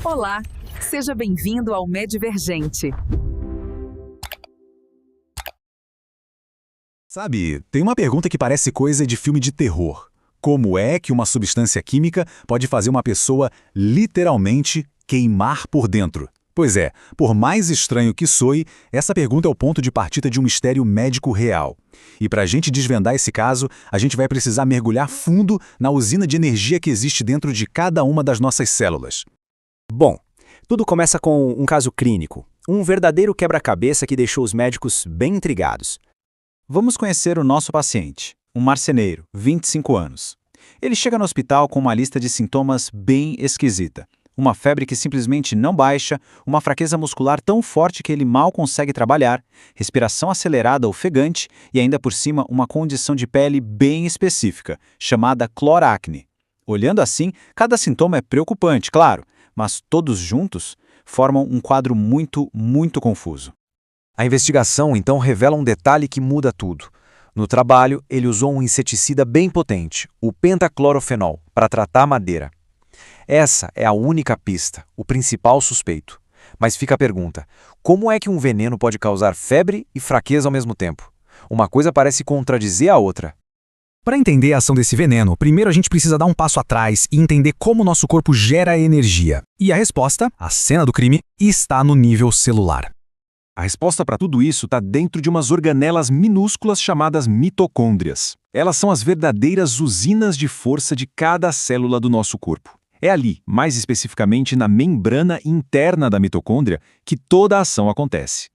Olá, seja bem-vindo ao Medvergente. Sabe, tem uma pergunta que parece coisa de filme de terror. Como é que uma substância química pode fazer uma pessoa literalmente queimar por dentro? Pois é, por mais estranho que soe, essa pergunta é o ponto de partida de um mistério médico real. E para a gente desvendar esse caso, a gente vai precisar mergulhar fundo na usina de energia que existe dentro de cada uma das nossas células. Bom, tudo começa com um caso clínico, um verdadeiro quebra-cabeça que deixou os médicos bem intrigados. Vamos conhecer o nosso paciente, um marceneiro, 25 anos. Ele chega no hospital com uma lista de sintomas bem esquisita. Uma febre que simplesmente não baixa, uma fraqueza muscular tão forte que ele mal consegue trabalhar, respiração acelerada ofegante e ainda por cima uma condição de pele bem específica, chamada cloracne. Olhando assim, cada sintoma é preocupante, claro, mas todos juntos formam um quadro muito confuso. A investigação então revela um detalhe que muda tudo. No trabalho, ele usou um inseticida bem potente, o pentaclorofenol, para tratar a madeira. Essa é a única pista, o principal suspeito. Mas fica a pergunta: como é que um veneno pode causar febre e fraqueza ao mesmo tempo? Uma coisa parece contradizer a outra. Para entender a ação desse veneno, primeiro a gente precisa dar um passo atrás e entender como nosso corpo gera energia. E a resposta, a cena do crime, está no nível celular. A resposta para tudo isso está dentro de umas organelas minúsculas chamadas mitocôndrias. Elas são as verdadeiras usinas de força de cada célula do nosso corpo. É ali, mais especificamente na membrana interna da mitocôndria, que toda a ação acontece.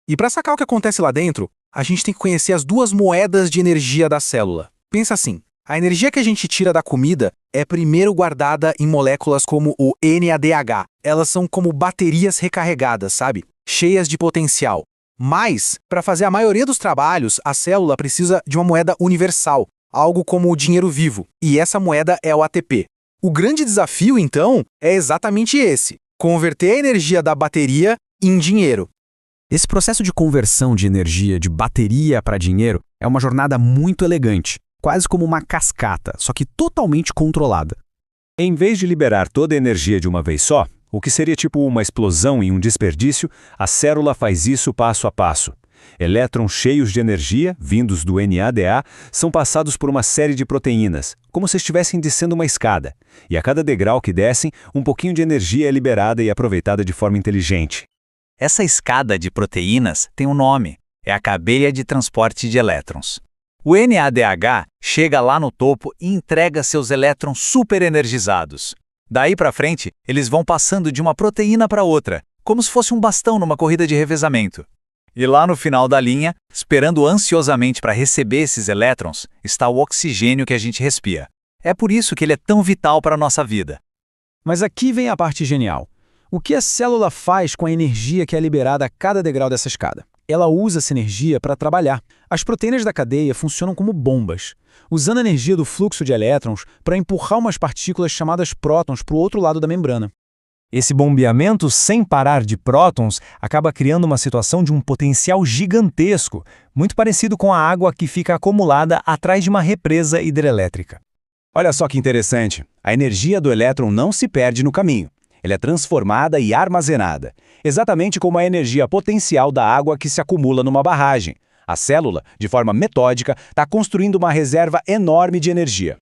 E para sacar o que acontece lá dentro, a gente tem que conhecer as duas moedas de energia da célula. Pensa assim, a energia que a gente tira da comida é primeiro guardada em moléculas como o NADH. Elas são como baterias recarregadas, sabe? Cheias de potencial. Mas, para fazer a maioria dos trabalhos, a célula precisa de uma moeda universal, algo como o dinheiro vivo, e essa moeda é o ATP. O grande desafio, então, é exatamente esse: converter a energia da bateria em dinheiro. Esse processo de conversão de energia de bateria para dinheiro é uma jornada muito elegante, quase como uma cascata, só que totalmente controlada. Em vez de liberar toda a energia de uma vez só, o que seria tipo uma explosão e um desperdício, a célula faz isso passo a passo. Elétrons cheios de energia, vindos do NADH, são passados por uma série de proteínas, como se estivessem descendo uma escada. E a cada degrau que descem, um pouquinho de energia é liberada e aproveitada de forma inteligente. Essa escada de proteínas tem um nome, é a cadeia de transporte de elétrons. O NADH chega lá no topo e entrega seus elétrons superenergizados. Daí para frente, eles vão passando de uma proteína para outra, como se fosse um bastão numa corrida de revezamento. E lá no final da linha, esperando ansiosamente para receber esses elétrons, está o oxigênio que a gente respira. É por isso que ele é tão vital para a nossa vida. Mas aqui vem a parte genial. O que a célula faz com a energia que é liberada a cada degrau dessa escada? Ela usa essa energia para trabalhar. As proteínas da cadeia funcionam como bombas, usando a energia do fluxo de elétrons para empurrar umas partículas chamadas prótons para o outro lado da membrana. Esse bombeamento sem parar de prótons acaba criando uma situação de um potencial gigantesco, muito parecido com a água que fica acumulada atrás de uma represa hidrelétrica. Olha só que interessante, a energia do elétron não se perde no caminho. Ela é transformada e armazenada, exatamente como a energia potencial da água que se acumula numa barragem. A célula, de forma metódica, está construindo uma reserva enorme de energia.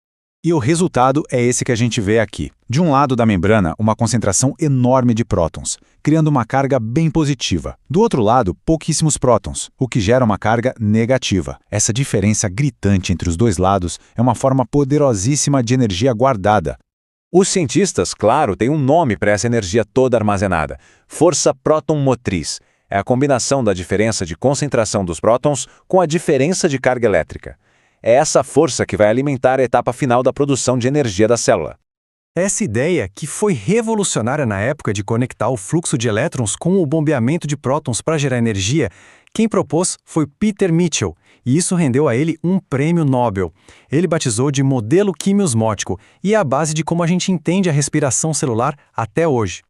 E o resultado é esse que a gente vê aqui. De um lado da membrana, uma concentração enorme de prótons, criando uma carga bem positiva. Do outro lado, pouquíssimos prótons, o que gera uma carga negativa. Essa diferença gritante entre os dois lados é uma forma poderosíssima de energia guardada. Os cientistas, claro, têm um nome para essa energia toda armazenada: força próton-motriz. É a combinação da diferença de concentração dos prótons com a diferença de carga elétrica. É essa força que vai alimentar a etapa final da produção de energia da célula. Essa ideia, que foi revolucionária na época de conectar o fluxo de elétrons com o bombeamento de prótons para gerar energia, quem propôs foi Peter Mitchell, e isso rendeu a ele um prêmio Nobel. Ele batizou de modelo quimiosmótico e é a base de como a gente entende a respiração celular até hoje.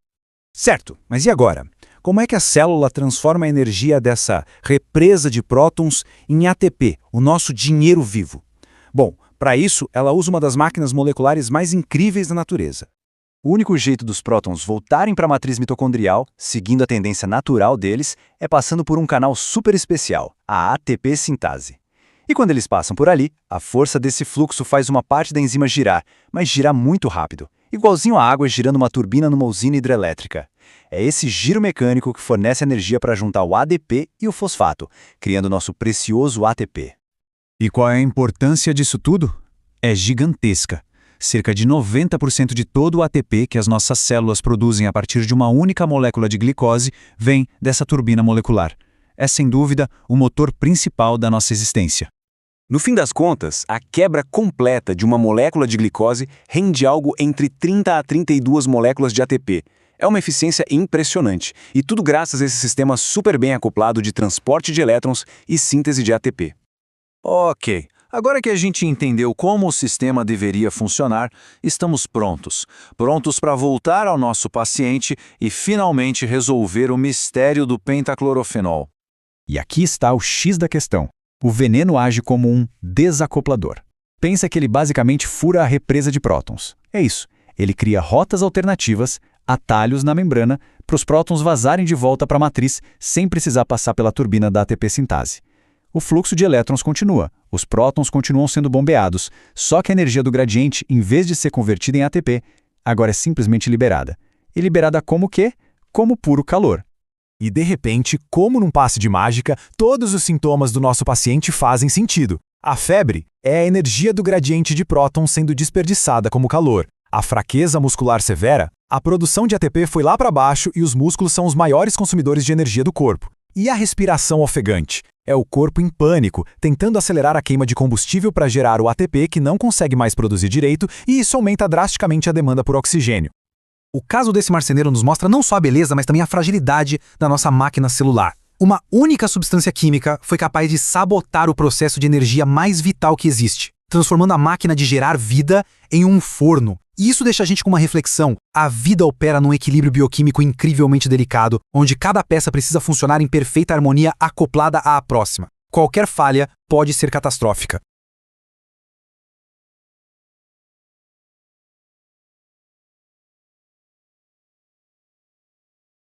Certo, mas e agora? Como é que a célula transforma a energia dessa represa de prótons em ATP, o nosso dinheiro vivo? Bom, para isso, ela usa uma das máquinas moleculares mais incríveis da natureza. O único jeito dos prótons voltarem para a matriz mitocondrial, seguindo a tendência natural deles, é passando por um canal super especial, a ATP sintase. E quando eles passam por ali, a força desse fluxo faz uma parte da enzima girar, mas girar muito rápido, igualzinho a água girando uma turbina numa usina hidrelétrica. É esse giro mecânico que fornece energia para juntar o ADP e o fosfato, criando nosso precioso ATP. E qual é a importância disso tudo? É gigantesca. Cerca de 90% de todo o ATP que as nossas células produzem a partir de uma única molécula de glicose vem dessa turbina molecular. É, sem dúvida, o motor principal da nossa existência. No fim das contas, a quebra completa de uma molécula de glicose rende algo entre 30 a 32 moléculas de ATP. É uma eficiência impressionante, e tudo graças a esse sistema super bem acoplado de transporte de elétrons e síntese de ATP. Ok, agora que a gente entendeu como o sistema deveria funcionar, estamos prontos. Prontos para voltar ao nosso paciente e finalmente resolver o mistério do pentaclorofenol. E aqui está o X da questão. O veneno age como um desacoplador. Pensa que ele basicamente fura a represa de prótons. É isso. Ele cria rotas alternativas, atalhos na membrana, para os prótons vazarem de volta para a matriz sem precisar passar pela turbina da ATP sintase. O fluxo de elétrons continua, os prótons continuam sendo bombeados, só que a energia do gradiente, em vez de ser convertida em ATP, agora é simplesmente liberada. E liberada como o quê? Como puro calor. E de repente, como num passe de mágica, todos os sintomas do nosso paciente fazem sentido. A febre é a energia do gradiente de prótons sendo desperdiçada como calor. A fraqueza muscular severa, a produção de ATP foi lá para baixo e os músculos são os maiores consumidores de energia do corpo. E a respiração ofegante? É o corpo em pânico, tentando acelerar a queima de combustível para gerar o ATP que não consegue mais produzir direito, e isso aumenta drasticamente a demanda por oxigênio. O caso desse marceneiro nos mostra não só a beleza, mas também a fragilidade da nossa máquina celular. Uma única substância química foi capaz de sabotar o processo de energia mais vital que existe, transformando a máquina de gerar vida em um forno. E isso deixa a gente com uma reflexão. A vida opera num equilíbrio bioquímico incrivelmente delicado, onde cada peça precisa funcionar em perfeita harmonia acoplada à próxima. Qualquer falha pode ser catastrófica.